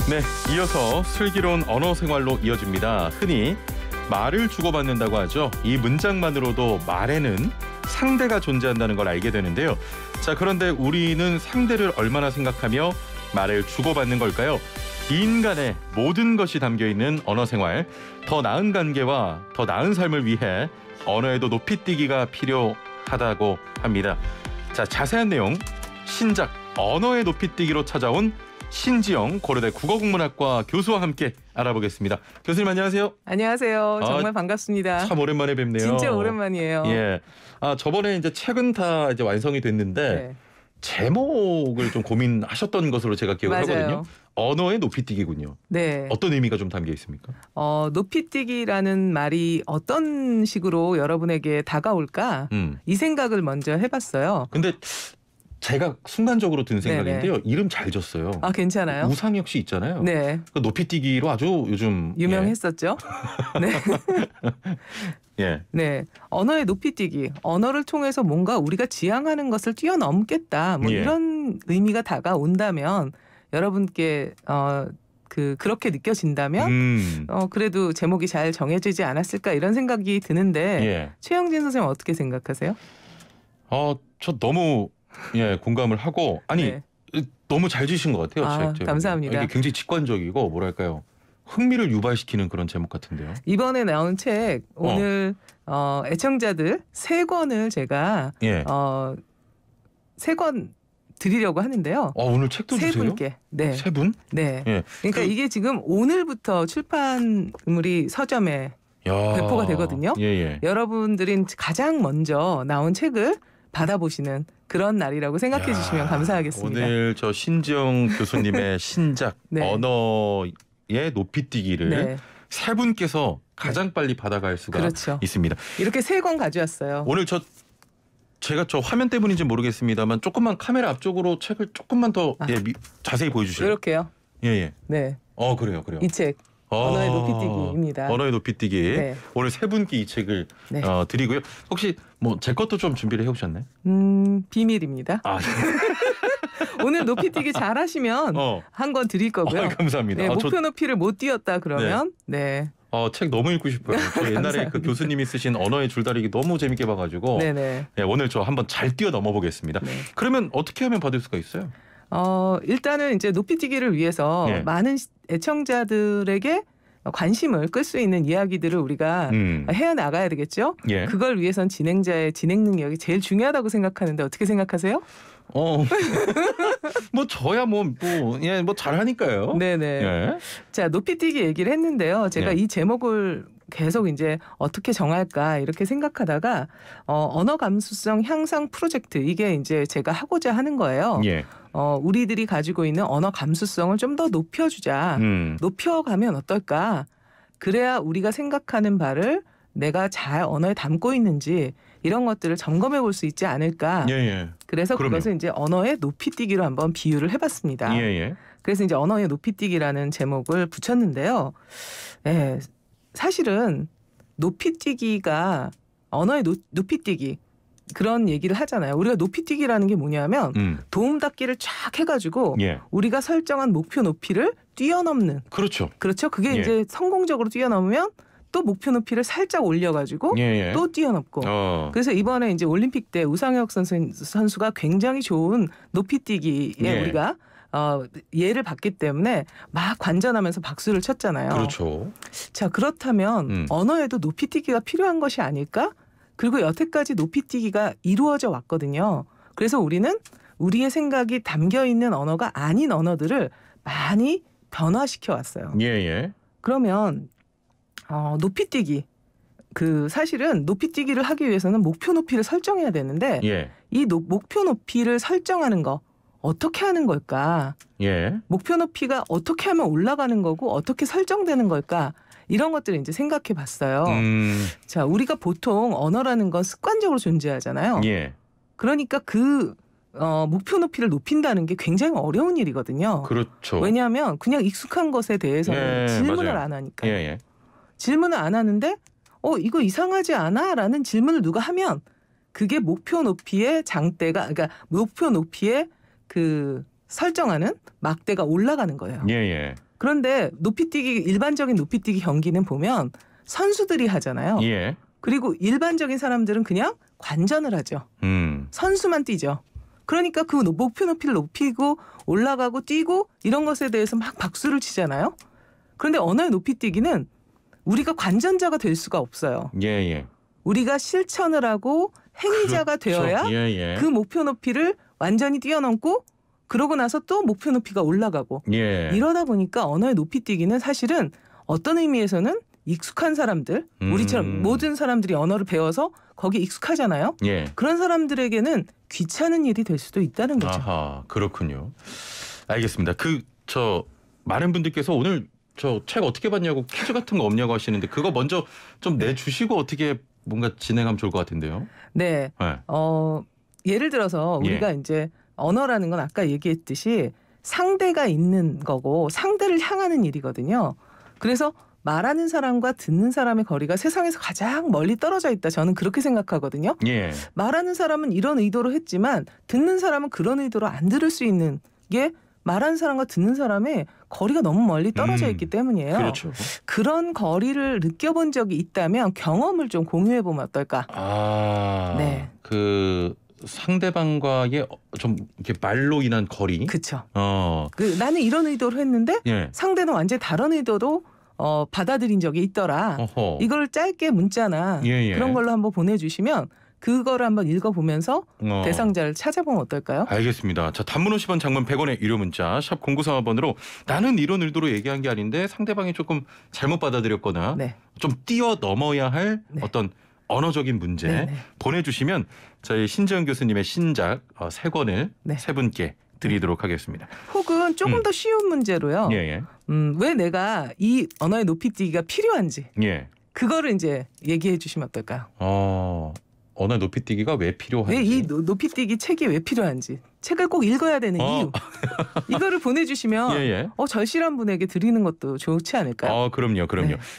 네, 이어서 슬기로운 언어 생활로 이어집니다. 흔히 말을 주고받는다고 하죠. 이 문장만으로도 말에는 상대가 존재한다는 걸 알게 되는데요. 자, 그런데 우리는 상대를 얼마나 생각하며 말을 주고받는 걸까요? 인간의 모든 것이 담겨있는 언어 생활, 더 나은 관계와 더 나은 삶을 위해 언어에도 높이뛰기가 필요하다고 합니다. 자, 자세한 내용 신작 언어의 높이뛰기로 찾아온 신지영 고려대 국어국문학과 교수와 함께 알아보겠습니다. 교수님 안녕하세요. 안녕하세요. 정말 반갑습니다. 참 오랜만에 뵙네요. 진짜 오랜만이에요. 예. 저번에 이제 책은 다 이제 완성이 됐는데 네. 제목을 좀 고민하셨던 것으로 제가 기억을 맞아요. 하거든요. 언어의 높이뛰기군요. 네. 어떤 의미가 좀 담겨 있습니까? 높이뛰기라는 말이 어떤 식으로 여러분에게 다가올까? 이 생각을 먼저 해봤어요. 근데 제가 순간적으로 든 생각인데요. 이름 잘 졌어요. 아, 괜찮아요? 우상혁 씨 있잖아요. 네. 그 높이뛰기로 아주 요즘 유명했었죠. 네. 예. 네. 언어의 높이뛰기. 언어를 통해서 뭔가 우리가 지향하는 것을 뛰어넘겠다. 뭐 예. 이런 의미가 다가온다면 여러분께 그렇게 느껴진다면 그래도 제목이 잘 정해지지 않았을까 이런 생각이 드는데 예. 최영진 선생님 어떻게 생각하세요? 저 너무 공감을 하고 네. 너무 잘 지신 것 같아요. 책 감사합니다. 이게 굉장히 직관적이고 뭐랄까요. 흥미를 유발시키는 그런 제목 같은데요. 이번에 나온 책 오늘 애청자들 3권을 제가 예. 3권 드리려고 하는데요. 오늘 책도 세 주세요? 분께. 네. 3분? 네. 예. 그러니까 이게 지금 오늘부터 출판물이 서점에 배포가 되거든요. 예. 여러분들이 가장 먼저 나온 책을 받아보시는 그런 날이라고 생각해 주시면 감사하겠습니다. 오늘 저 신지영 교수님의 신작 네. 언어의 높이뛰기를 네. 3분께서 가장 빨리 받아갈 수가 그렇죠. 있습니다. 이렇게 3권 가져왔어요. 오늘 제가 저 화면 때문인지 모르겠습니다만 조금만 카메라 앞쪽으로 책을 조금만 더 자세히 보여주실래요? 이렇게요. 예. 네. 그래요. 이 책. 언어의 높이뛰기입니다. 언어의 높이뛰기. 네. 오늘 3분께 이 책을 네. 드리고요. 혹시 뭐 제 것도 좀 준비를 해오셨나요? 비밀입니다. 오늘 높이뛰기 잘 하시면 한 권 드릴 거고요. 감사합니다. 네, 목표 높이를 못 뛰었다 그러면 네. 책 너무 읽고 싶어요. 저 옛날에 그 교수님이 쓰신 언어의 줄다리기 너무 재밌게 봐가지고 네네. 오늘 저 한번 잘 뛰어넘어 보겠습니다. 네. 그러면 어떻게 하면 받을 수가 있어요? 일단은 이제 높이뛰기를 위해서 많은 애청자들에게 관심을 끌 수 있는 이야기들을 우리가 해야 나가야 되겠죠. 예. 그걸 위해선 진행자의 진행 능력이 제일 중요하다고 생각하는데 어떻게 생각하세요? 뭐 저야 뭐 잘하니까요. 네네. 예. 자, 높이뛰기 얘기를 했는데요. 제가 이 제목을 계속 이제 어떻게 정할까 이렇게 생각하다가 언어 감수성 향상 프로젝트 이게 이제 제가 하고자 하는 거예요. 예. 우리들이 가지고 있는 언어 감수성을 좀 더 높여주자. 높여가면 어떨까? 그래야 우리가 생각하는 바를 내가 잘 언어에 담고 있는지 이런 것들을 점검해 볼 수 있지 않을까. 예. 그래서 그것을 이제 언어의 높이뛰기로 한번 비유를 해봤습니다. 예. 그래서 이제 언어의 높이뛰기라는 제목을 붙였는데요. 사실은 높이뛰기가 언어의 높이뛰기 그런 얘기를 하잖아요. 우리가 높이뛰기라는 게 뭐냐면 도움닫기를 쫙 해가지고 우리가 설정한 목표 높이를 뛰어넘는. 그렇죠. 그게 이제 성공적으로 뛰어넘으면 또 목표 높이를 살짝 올려가지고 또 뛰어넘고. 그래서 이번에 이제 올림픽 때 우상혁 선수가 굉장히 좋은 높이뛰기에 우리가 예를 봤기 때문에 막 관전하면서 박수를 쳤잖아요. 그렇죠. 자, 그렇다면 언어에도 높이뛰기가 필요한 것이 아닐까? 그리고 여태까지 높이뛰기가 이루어져 왔거든요. 그래서 우리는 우리의 생각이 담겨 있는 언어가 아닌 언어들을 많이 변화시켜 왔어요. 그러면 높이뛰기 사실은 높이뛰기를 하기 위해서는 목표 높이를 설정해야 되는데 이 목표 높이를 설정하는 거 어떻게 하는 걸까? 목표 높이가 어떻게 하면 올라가는 거고 어떻게 설정되는 걸까? 이런 것들을 이제 생각해 봤어요. 자, 우리가 보통 언어라는 건 습관적으로 존재하잖아요. 그러니까 목표 높이를 높인다는 게 굉장히 어려운 일이거든요. 그렇죠. 왜냐하면 그냥 익숙한 것에 대해서는 질문을 맞아요. 안 하니까요. 질문을 안 하는데 이거 이상하지 않아? 라는 질문을 누가 하면 그게 목표 높이의 장대가 그러니까 목표 높이의 설정하는 막대가 올라가는 거예요. 그런데 높이뛰기 일반적인 높이뛰기 경기는 보면 선수들이 하잖아요. 예. 그리고 일반적인 사람들은 그냥 관전을 하죠. 선수만 뛰죠. 그러니까 그 목표 높이를 높이고 올라가고 뛰고 이런 것에 대해서 막 박수를 치잖아요. 그런데 언어의 높이뛰기는 우리가 관전자가 될 수가 없어요. 예. 우리가 실천을 하고 행위자가 그렇죠. 되어야 예. 그 목표 높이를 완전히 뛰어넘고 그러고 나서 또 목표 높이가 올라가고 예. 이러다 보니까 언어의 높이뛰기는 사실은 어떤 의미에서는 익숙한 사람들, 우리처럼 모든 사람들이 언어를 배워서 거기에 익숙하잖아요. 예. 그런 사람들에게는 귀찮은 일이 될 수도 있다는 거죠. 아하, 그렇군요. 알겠습니다. 많은 분들께서 오늘 저 책 어떻게 봤냐고 퀴즈 같은 거 없냐고 하시는데 그거 먼저 좀 내주시고 어떻게 뭔가 진행하면 좋을 것 같은데요. 네. 예를 들어서 우리가 이제 언어라는 건 아까 얘기했듯이 상대가 있는 거고 상대를 향하는 일이거든요. 그래서 말하는 사람과 듣는 사람의 거리가 세상에서 가장 멀리 떨어져 있다. 저는 그렇게 생각하거든요. 예. 말하는 사람은 이런 의도로 했지만 듣는 사람은 그런 의도로 안 들을 수 있는 게 말하는 사람과 듣는 사람의 거리가 너무 멀리 떨어져 있기 때문이에요. 그렇죠. 그런 거리를 느껴본 적이 있다면 경험을 좀 공유해 보면 어떨까? 네. 그 상대방과의 좀 이렇게 말로 인한 거리. 그렇죠. 나는 이런 의도로 했는데 상대는 완전히 다른 의도로 받아들인 적이 있더라. 이걸 짧게 문자나 그런 걸로 한번 보내주시면 그거를 한번 읽어보면서 대상자를 찾아보면 어떨까요? 알겠습니다. 자, 단문 50원, 장문 100원의 유료 문자 샵 0935번으로 나는 이런 의도로 얘기한 게 아닌데 상대방이 조금 잘못 받아들였거나 좀 뛰어넘어야 할 어떤 언어적인 문제 보내주시면 저희 신지은 교수님의 신작 3권을 3분께 드리도록 하겠습니다. 혹은 조금 더 쉬운 문제로요. 왜 내가 이 언어의 높이뛰기가 필요한지 그거를 이제 얘기해 주시면 어떨까요? 언어의 높이뛰기가 왜 필요한지. 왜 이 높이뛰기 책이 왜 필요한지. 책을 꼭 읽어야 되는 이유. 이거를 보내주시면 절실한 분에게 드리는 것도 좋지 않을까요? 그럼요.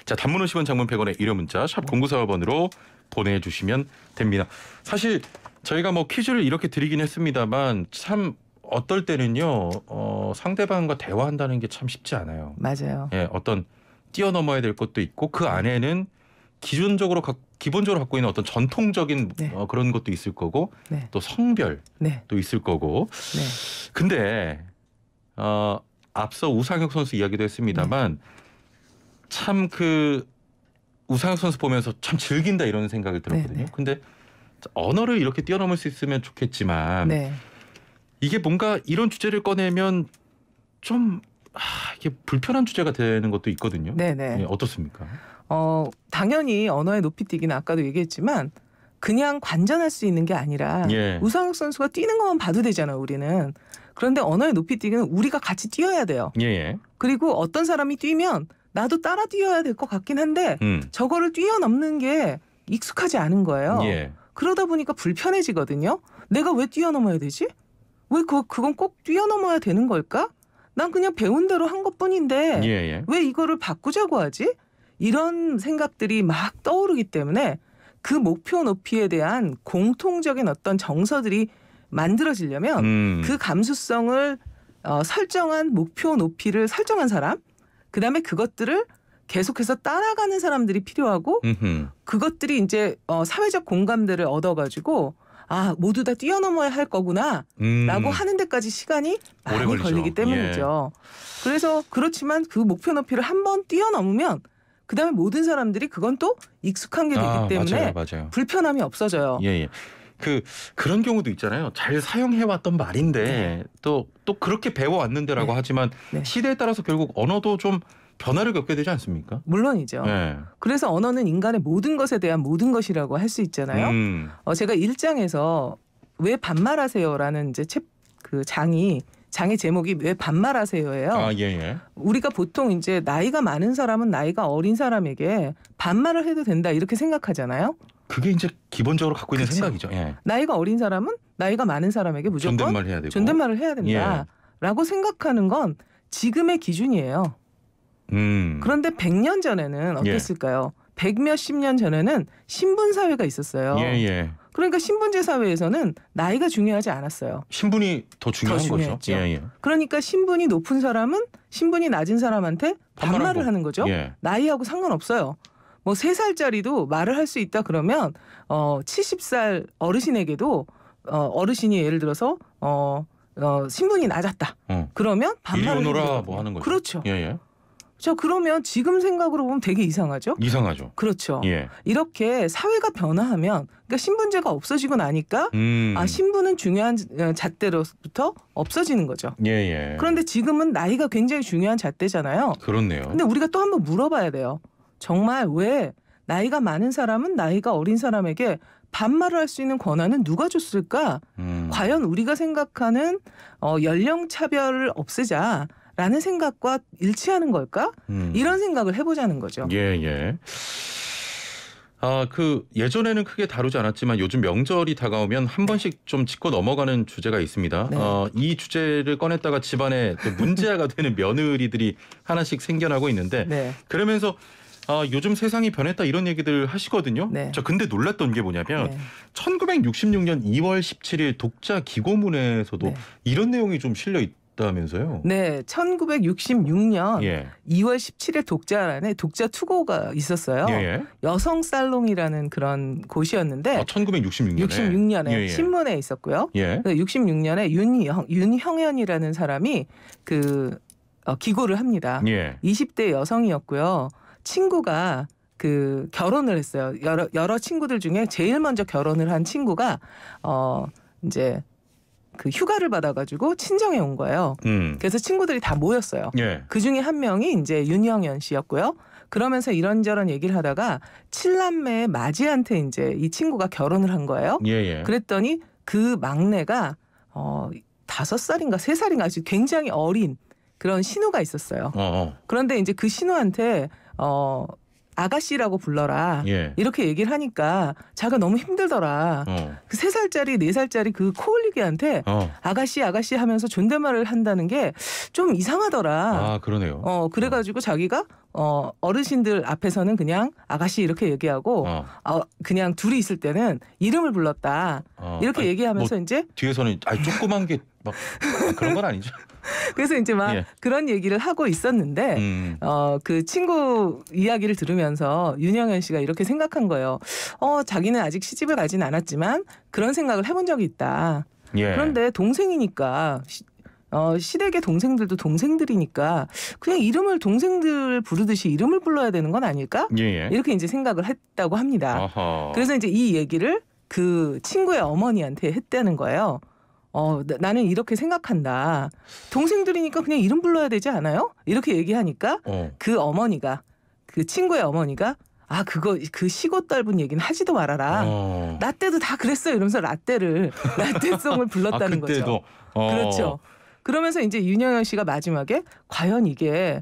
자, 단문 50원, 장문 100원의 유료 문자 샵 0945번으로 보내주시면 됩니다. 사실 저희가 뭐 퀴즈를 이렇게 드리긴 했습니다만 참 어떨 때는요 상대방과 대화한다는 게 참 쉽지 않아요. 맞아요. 어떤 뛰어넘어야 될 것도 있고 그 안에는 기본적으로 갖고 있는 어떤 전통적인 그런 것도 있을 거고 또 성별도 있을 거고. 근데 앞서 우상혁 선수 이야기도 했습니다만 참 그 우상혁 선수 보면서 참 즐긴다 이런 생각이 들었거든요. 근데 언어를 이렇게 뛰어넘을 수 있으면 좋겠지만 이게 뭔가 이런 주제를 꺼내면 좀 이게 불편한 주제가 되는 것도 있거든요. 어떻습니까? 당연히 언어의 높이뛰기는 아까도 얘기했지만 그냥 관전할 수 있는 게 아니라 우상혁 선수가 뛰는 것만 봐도 되잖아요. 우리는. 그런데 언어의 높이뛰기는 우리가 같이 뛰어야 돼요. 그리고 어떤 사람이 뛰면 나도 따라 뛰어야 될 것 같긴 한데 저거를 뛰어넘는 게 익숙하지 않은 거예요. 그러다 보니까 불편해지거든요. 내가 왜 뛰어넘어야 되지? 왜 그건 꼭 뛰어넘어야 되는 걸까? 난 그냥 배운 대로 한 것뿐인데 왜 이거를 바꾸자고 하지? 이런 생각들이 막 떠오르기 때문에 그 목표 높이에 대한 공통적인 어떤 정서들이 만들어지려면 그 감수성을 설정한 목표 높이를 설정한 사람, 그다음에 그것들을 계속해서 따라가는 사람들이 필요하고 그것들이 이제 사회적 공감대를 얻어가지고 모두 다 뛰어넘어야 할 거구나 라고 하는 데까지 시간이 많이 걸리기 때문이죠. 그래서 그렇지만 그 목표 높이를 한번 뛰어넘으면 그다음에 모든 사람들이 그건 또 익숙한 게 되기 때문에 맞아요. 불편함이 없어져요. 그런 경우도 있잖아요. 잘 사용해왔던 말인데 또 그렇게 배워왔는데라고 하지만 시대에 따라서 결국 언어도 좀 변화를 겪게 되지 않습니까? 물론이죠. 그래서 언어는 인간의 모든 것에 대한 모든 것이라고 할 수 있잖아요. 제가 1장에서 왜 반말하세요라는 이제 장의 제목이 왜 반말하세요예요. 우리가 보통 이제 나이가 많은 사람은 나이가 어린 사람에게 반말을 해도 된다 이렇게 생각하잖아요. 그게 이제 기본적으로 갖고 있는 생각이죠. 나이가 어린 사람은 나이가 많은 사람에게 무조건 존댓말을 해야 된다라고 생각하는 건 지금의 기준이에요. 그런데 100년 전에는 어땠을까요? 100몇십 년 전에는 신분 사회가 있었어요. 그러니까 신분제 사회에서는 나이가 중요하지 않았어요. 신분이 더 중요한 더 거죠. 중요했죠. 예, 예. 그러니까 신분이 높은 사람은 신분이 낮은 사람한테 반말을 하는 거죠. 예. 나이하고 상관없어요. 뭐 3살짜리도 말을 할 수 있다 그러면 70살 어르신에게도 어르신이 예를 들어서 신분이 낮았다. 그러면 이리 반말을 오너라 해요. 뭐 하는 거죠. 그렇죠. 예, 예. 자, 그러면 지금 생각으로 보면 되게 이상하죠? 이상하죠. 그렇죠. 예. 이렇게 사회가 변화하면 그러니까 신분제가 없어지고 나니까 신분은 중요한 잣대로부터 없어지는 거죠. 예, 예. 그런데 지금은 나이가 굉장히 중요한 잣대잖아요. 그렇네요. 근데 우리가 또 한번 물어봐야 돼요. 정말 왜 나이가 많은 사람은 나이가 어린 사람에게 반말을 할 수 있는 권한은 누가 줬을까? 과연 우리가 생각하는 연령 차별을 없애자라는 생각과 일치하는 걸까? 이런 생각을 해보자는 거죠. 예, 예. 예전에는 크게 다루지 않았지만 요즘 명절이 다가오면 한 번씩 좀 짚고 넘어가는 주제가 있습니다. 네. 이 주제를 꺼냈다가 집안에 또 문제가 되는 며느리들이 하나씩 생겨나고 있는데 네. 그러면서 요즘 세상이 변했다 이런 얘기들 하시거든요. 네. 저 근데 놀랐던 게 뭐냐면 네. 1966년 2월 17일 독자 기고문에서도 네. 이런 내용이 좀 실려 있다면서요. 네, 1966년 예. 2월 17일 독자란에 독자 투고가 있었어요. 예, 예. 여성 살롱이라는 그런 곳이었는데 1966년에 66년에 예, 예. 신문에 있었고요. 예. 66년에 윤형연이라는 사람이 기고를 합니다. 예. 20대 여성이었고요. 친구가 결혼을 했어요. 여러 친구들 중에 제일 먼저 결혼을 한 친구가 이제 휴가를 받아가지고 친정에 온 거예요. 그래서 친구들이 다 모였어요. 예. 그 중에 한 명이 이제 윤형연 씨였고요. 그러면서 이런저런 얘기를 하다가 7남매의 마지한테 이제 이 친구가 결혼을 한 거예요. 예, 예. 그랬더니 그 막내가 5살인가 3살인가 아주 굉장히 어린 그런 신우가 있었어요. 그런데 이제 그 신우한테 아가씨라고 불러라. 예. 이렇게 얘기를 하니까 자기가 너무 힘들더라. 그 3살짜리 4살짜리 그 코올리기한테 아가씨 하면서 존댓말을 한다는 게 좀 이상하더라. 그러네요. 그래가지고 자기가 어르신들 앞에서는 그냥 아가씨 이렇게 얘기하고 그냥 둘이 있을 때는 이름을 불렀다. 이렇게 얘기하면서 이제 뒤에서는 조그만 게 막 그런 건 아니죠. 그래서 이제 막 예. 그런 얘기를 하고 있었는데 그 친구 이야기를 들으면서 윤형연 씨가 이렇게 생각한 거예요. 자기는 아직 시집을 가진 않았지만 그런 생각을 해본 적이 있다. 예. 그런데 동생이니까 시댁의 동생들도 동생들이니까 그냥 이름을 동생들 부르듯이 이름을 불러야 되는 건 아닐까? 예. 이렇게 이제 생각을 했다고 합니다. 아하. 그래서 이제 이 얘기를 그 친구의 어머니한테 했다는 거예요. 나는 이렇게 생각한다. 동생들이니까 그냥 이름 불러야 되지 않아요? 이렇게 얘기하니까 그 어머니가 그 친구의 어머니가 그 시고 떫은 얘기는 하지도 말아라. 나 때도 다 그랬어요. 이러면서 라떼송을 불렀다는 그때도. 거죠. 그렇죠. 그러면서 이제 윤형연 씨가 마지막에 과연 이게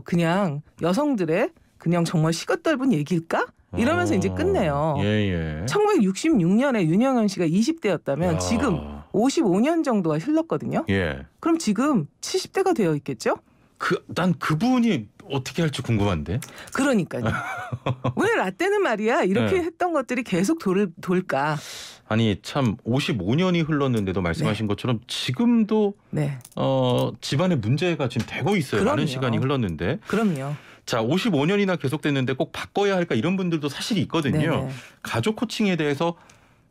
그냥 여성들의 그냥 정말 시고 떫은 얘기일까? 이러면서 이제 끝내요. 예. 1966년에 윤형연 씨가 20대였다면 지금 55년 정도가 흘렀거든요. 예. 그럼 지금 70대가 되어 있겠죠? 난 그분이 어떻게 할지 궁금한데. 그러니까요. 왜 라떼는 말이야 이렇게 네. 했던 것들이 계속 돌까? 아니 참 55년이 흘렀는데도 말씀하신 것처럼 지금도 네. 집안에 문제가 지금 되고 있어요. 그럼요. 많은 시간이 흘렀는데. 그럼요. 자, 55년이나 계속됐는데 꼭 바꿔야 할까 이런 분들도 사실 있거든요. 네네. 가족 코칭에 대해서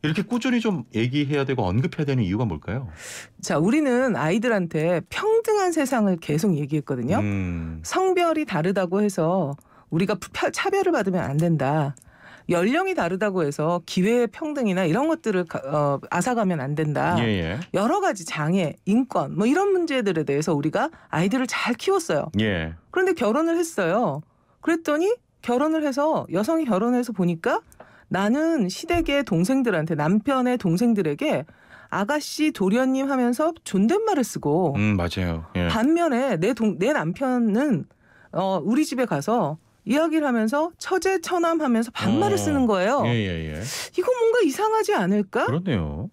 이렇게 꾸준히 좀 얘기해야 되고 언급해야 되는 이유가 뭘까요? 자, 우리는 아이들한테 평등한 세상을 계속 얘기했거든요. 성별이 다르다고 해서 우리가 차별을 받으면 안 된다. 연령이 다르다고 해서 기회의 평등이나 이런 것들을 앗아가면 안 된다. 예. 여러 가지 장애, 인권 뭐 이런 문제들에 대해서 우리가 아이들을 잘 키웠어요. 예. 그런데 결혼을 했어요. 그랬더니 결혼을 해서 여성이 결혼해서 보니까 나는 시댁의 동생들한테 남편의 동생들에게 아가씨 도련님 하면서 존댓말을 쓰고 맞아요. 예. 반면에 내 남편은 우리 집에 가서 이야기를 하면서 처제 처남 하면서 반말을 쓰는 거예요. 예. 이거 뭔가 이상하지 않을까? 그렇네요.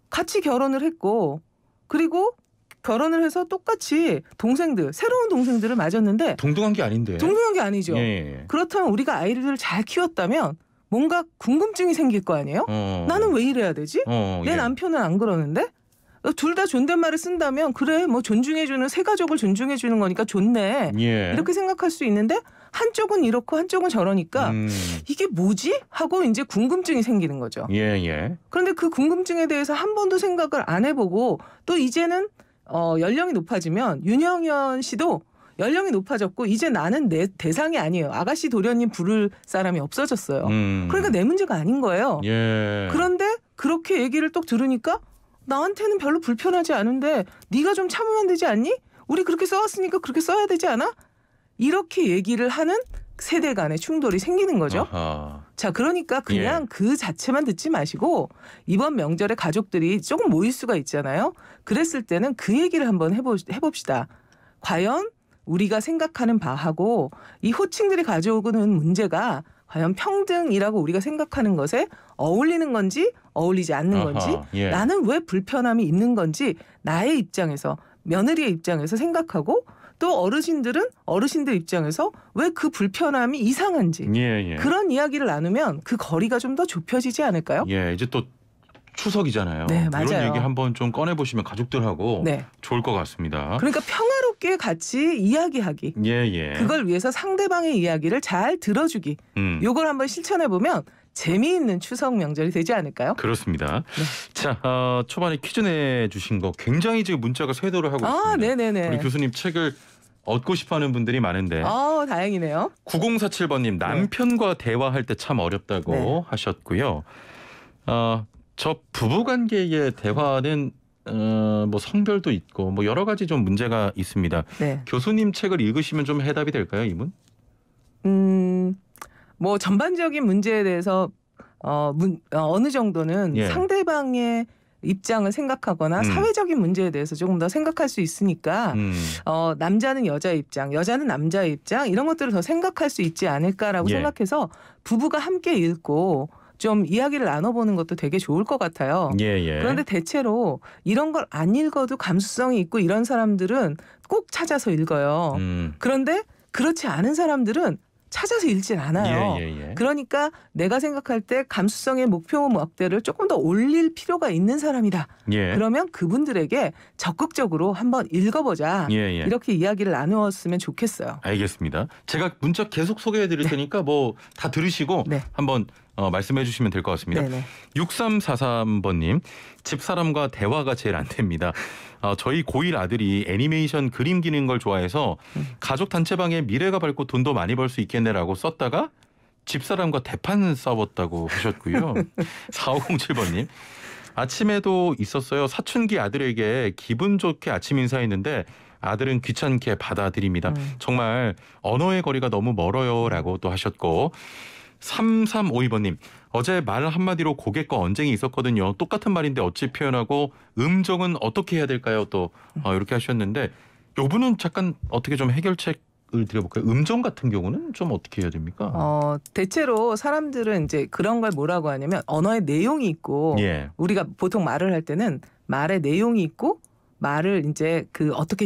같이 결혼을 했고 그리고 결혼을 해서 똑같이 새로운 동생들을 맞았는데 동등한 게 아닌데. 동등한 게 아니죠. 예. 그렇다면 우리가 아이들을 잘 키웠다면 뭔가 궁금증이 생길 거 아니에요? 나는 왜 이래야 되지? 내 예. 남편은 안 그러는데? 둘 다 존댓말을 쓴다면 그래 뭐 존중해주는 새 가족을 존중해주는 거니까 좋네. 예. 이렇게 생각할 수 있는데 한쪽은 이렇고 한쪽은 저러니까 이게 뭐지? 하고 이제 궁금증이 생기는 거죠. 예. 그런데 그 궁금증에 대해서 한 번도 생각을 안 해보고 또 이제는 연령이 높아지면 윤영현 씨도 연령이 높아졌고 이제 나는 내 대상이 아니에요. 아가씨 도련님 부를 사람이 없어졌어요. 그러니까 내 문제가 아닌 거예요. 예. 그런데 그렇게 얘기를 또 들으니까 나한테는 별로 불편하지 않은데 네가 좀 참으면 되지 않니? 우리 그렇게 써왔으니까 그렇게 써야 되지 않아? 이렇게 얘기를 하는 세대 간의 충돌이 생기는 거죠. 아하. 자, 그러니까 그냥 그 자체만 듣지 마시고 이번 명절에 가족들이 조금 모일 수가 있잖아요. 그랬을 때는 그 얘기를 한번 해봅시다. 과연 우리가 생각하는 바하고 이 호칭들이 가져오는 문제가 과연 평등이라고 우리가 생각하는 것에 어울리는 건지 어울리지 않는 건지 나는 왜 불편함이 있는 건지 나의 입장에서 며느리의 입장에서 생각하고 또 어르신들은 어르신들 입장에서 왜 그 불편함이 이상한지 그런 이야기를 나누면 그 거리가 좀 더 좁혀지지 않을까요? 예, 이제 또 추석이잖아요. 네, 맞아요. 이런 얘기 한번 좀 꺼내보시면 가족들하고 네. 좋을 것 같습니다. 그러니까 평화롭게 같이 이야기하기. 그걸 위해서 상대방의 이야기를 잘 들어주기. 요걸 한번 실천해보면 재미있는 추석 명절이 되지 않을까요? 그렇습니다. 네. 자, 초반에 퀴즈 내주신 거 굉장히 지금 문자가 쇄도를 하고 있습니다. 네네네. 우리 교수님 책을 얻고 싶어하는 분들이 많은데. 다행이네요. 9047번님 남편과 대화할 때 참 어렵다고 하셨고요. 저 부부관계의 대화는 뭐 성별도 있고 뭐 여러 가지 좀 문제가 있습니다. 네. 교수님 책을 읽으시면 좀 해답이 될까요, 이분? 뭐 전반적인 문제에 대해서 어느 정도는 상대방의 입장을 생각하거나 사회적인 문제에 대해서 조금 더 생각할 수 있으니까 남자는 여자의 입장, 여자는 남자의 입장 이런 것들을 더 생각할 수 있지 않을까라고 생각해서 부부가 함께 읽고 좀 이야기를 나눠보는 것도 되게 좋을 것 같아요. 그런데 대체로 이런 걸 안 읽어도 감수성이 있고 이런 사람들은 꼭 찾아서 읽어요. 그런데 그렇지 않은 사람들은 찾아서 읽진 않아요. 그러니까 내가 생각할 때 감수성의 목표대를 조금 더 올릴 필요가 있는 사람이다. 그러면 그분들에게 적극적으로 한번 읽어보자. 이렇게 이야기를 나누었으면 좋겠어요. 알겠습니다. 제가 문자 계속 소개해 드릴 테니까 뭐 다 들으시고 한번 말씀해 주시면 될 것 같습니다. 6343번님 집사람과 대화가 제일 안 됩니다. 저희 고1 아들이 애니메이션 그림 그리는 걸 좋아해서 가족 단체방에 미래가 밝고 돈도 많이 벌 수 있겠네라고 썼다가 집사람과 대판 싸웠다고 하셨고요. 4507번님 아침에도 있었어요. 사춘기 아들에게 기분 좋게 아침 인사했는데 아들은 귀찮게 받아들입니다. 정말 언어의 거리가 너무 멀어요라고 또 하셨고 3352번님 어제 말 한마디로 고객과 언쟁이 있었거든요. 똑같은 말인데 어찌 표현하고 음정은 어떻게 해야 될까요? 또 이렇게 하셨는데 요 분은 잠깐 어떻게 좀 해결책을 드려볼까요? 음정 같은 경우는 좀 어떻게 해야 됩니까? 대체로 사람들은 이제 그런 걸 뭐라고 하냐면 언어의 내용이 있고 우리가 보통 말을 할 때는 말의 내용이 있고 말을 이제 그 어떻게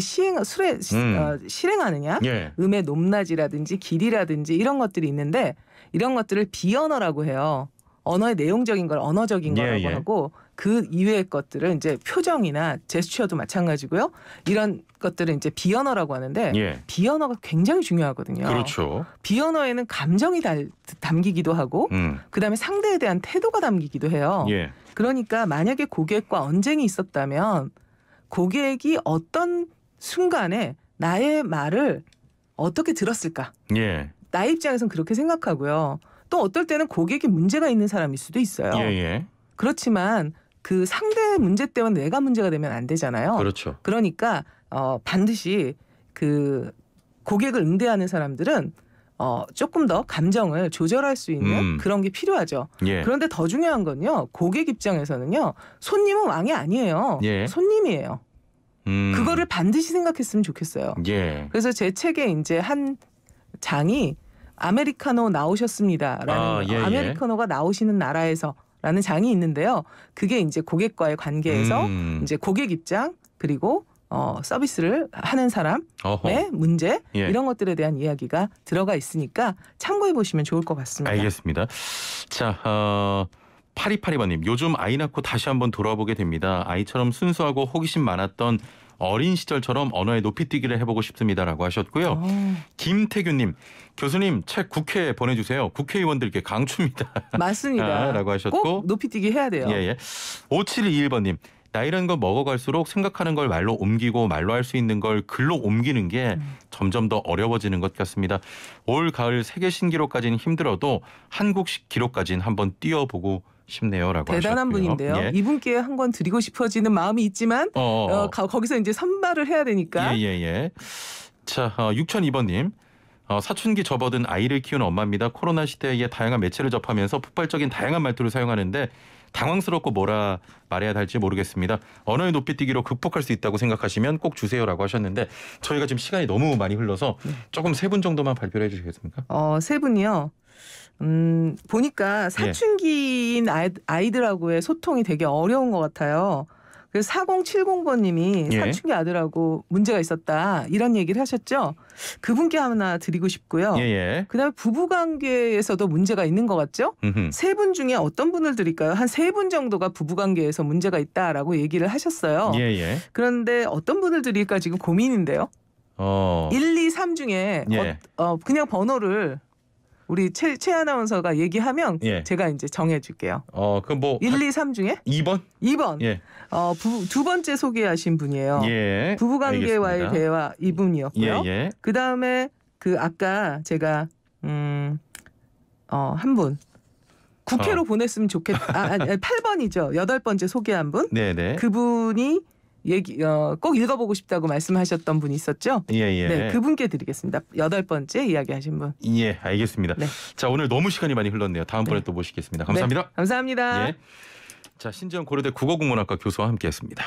실행하느냐 음의 높낮이라든지 길이라든지 이런 것들이 있는데 이런 것들을 비언어라고 해요. 언어의 내용적인 걸 언어적인 거라고 하고 그 이외의 것들은 이제 표정이나 제스처도 마찬가지고요. 이런 것들은 이제 비언어라고 하는데 비언어가 굉장히 중요하거든요. 그렇죠. 비언어에는 감정이 담기기도 하고 그다음에 상대에 대한 태도가 담기기도 해요. 그러니까 만약에 고객과 언쟁이 있었다면 고객이 어떤 순간에 나의 말을 어떻게 들었을까? 나의 입장에서는 그렇게 생각하고요. 또 어떨 때는 고객이 문제가 있는 사람일 수도 있어요. 그렇지만 그 상대의 문제 때문에 내가 문제가 되면 안 되잖아요. 그렇죠. 그러니까 반드시 그 고객을 응대하는 사람들은 조금 더 감정을 조절할 수 있는 그런 게 필요하죠. 그런데 더 중요한 건요. 고객 입장에서는요. 손님은 왕이 아니에요. 손님이에요. 그거를 반드시 생각했으면 좋겠어요. 그래서 제 책에 이제 한 장이 아메리카노 나오셨습니다라는 아메리카노가 나오시는 나라에서라는 장이 있는데요. 그게 이제 고객과의 관계에서 이제 고객 입장 그리고 서비스를 하는 사람의 어허. 문제 예. 이런 것들에 대한 이야기가 들어가 있으니까 참고해 보시면 좋을 것 같습니다. 알겠습니다. 자, 8282번님. 요즘 아이 낳고 다시 한번 돌아보게 됩니다. 아이처럼 순수하고 호기심 많았던 어린 시절처럼 언어의 높이뛰기를 해보고 싶습니다라고 하셨고요. 김태균님. 교수님 책 국회에 보내주세요. 국회의원들께 강추입니다. 맞습니다. 라고 하셨고. 꼭 높이뛰기 해야 돼요. 예. 5721번님. 나이라는 걸 먹어갈수록 생각하는 걸 말로 옮기고 말로 할 수 있는 걸 글로 옮기는 게 점점 더 어려워지는 것 같습니다. 올 가을 세계 신기록까지는 힘들어도 한국식 기록까지는 한번 뛰어보고 싶네요라고 대단한 하셨고요. 분인데요. 예. 이분께 한 권 드리고 싶어지는 마음이 있지만 거기서 이제 선발을 해야 되니까. 예. 자, 6002번님. 사춘기 접어든 아이를 키우는 엄마입니다. 코로나 시대에 다양한 매체를 접하면서 폭발적인 다양한 말투를 사용하는데 당황스럽고 뭐라 말해야 할지 모르겠습니다. 언어의 높이뛰기로 극복할 수 있다고 생각하시면 꼭 주세요라고 하셨는데 저희가 지금 시간이 너무 많이 흘러서 조금 세 분 정도만 발표를 해 주시겠습니까? 세 분이요. 보니까 사춘기인 아이들하고의 소통이 되게 어려운 것 같아요. 그래서 4070번님이 예. 사춘기 아들하고 문제가 있었다 이런 얘기를 하셨죠. 그분께 하나 드리고 싶고요. 예. 그다음에 부부관계에서도 문제가 있는 것 같죠. 세 분 중에 어떤 분을 드릴까요? 한 세 분 정도가 부부관계에서 문제가 있다라고 얘기를 하셨어요. 예. 그런데 어떤 분을 드릴까 지금 고민인데요. 1, 2, 3 중에 예. 그냥 번호를 우리 최 아나운서가 얘기하면 예. 제가 이제 정해줄게요. 그럼 뭐 1, 2, 3 중에 2번? 2번. 예. 두 번째 소개하신 분이에요. 예. 부부관계와의 알겠습니다. 대화 이분이었고요. 예. 그 다음에 아까 제가 한 분 국회로 보냈으면 좋겠다. 8번이죠. 8번째 소개한 분. 네네. 그분이 꼭 읽어보고 싶다고 말씀하셨던 분이 있었죠. 예. 네, 그분께 드리겠습니다. 8번째 이야기하신 분. 예, 알겠습니다. 네. 자, 오늘 너무 시간이 많이 흘렀네요. 다음번에 또 모시겠습니다. 감사합니다. 네, 감사합니다. 예. 자, 신지영 고려대 국어국문학과 교수와 함께했습니다.